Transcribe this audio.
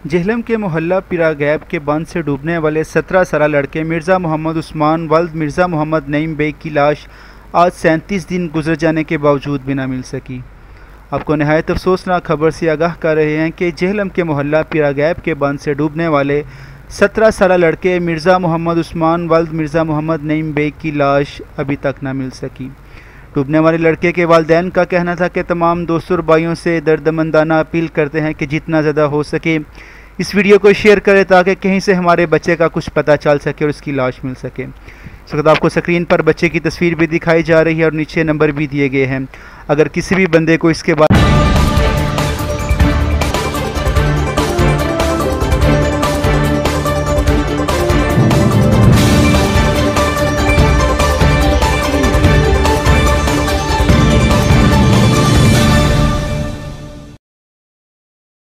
जेहलम के मोहल्ला पिरागैब के बंद से डूबने वाले 17 साल लड़के मिर्ज़ा मोहम्मद उस्मान वल्द मिर्ज़ा मोहम्मद नईम बेग की लाश आज 37 दिन गुजर जाने के बावजूद भी न मिल सकी। आपको नहायत अफसोसनाक खबर से आगाह कर रहे हैं कि जेहलम के मोहल्ला पिरागैब के बंद से डूबने वाले 17 साल लड़के मिर्ज़ा मोहम्मद उस्मान वल्द मिर्ज़ा मोहम्मद नईम बेग की लाश अभी तक न मिल सकी। डूबने वाले लड़के के वालिदैन का कहना था कि तमाम दोस्तों और भाइयों से दर्दमंदाना अपील करते हैं कि जितना ज़्यादा हो सके इस वीडियो को शेयर करें ताकि कहीं से हमारे बच्चे का कुछ पता चल सके और उसकी लाश मिल सके। इस वक्त आपको स्क्रीन पर बच्चे की तस्वीर भी दिखाई जा रही है और नीचे नंबर भी दिए गए हैं। अगर किसी भी बंदे को इसके बाद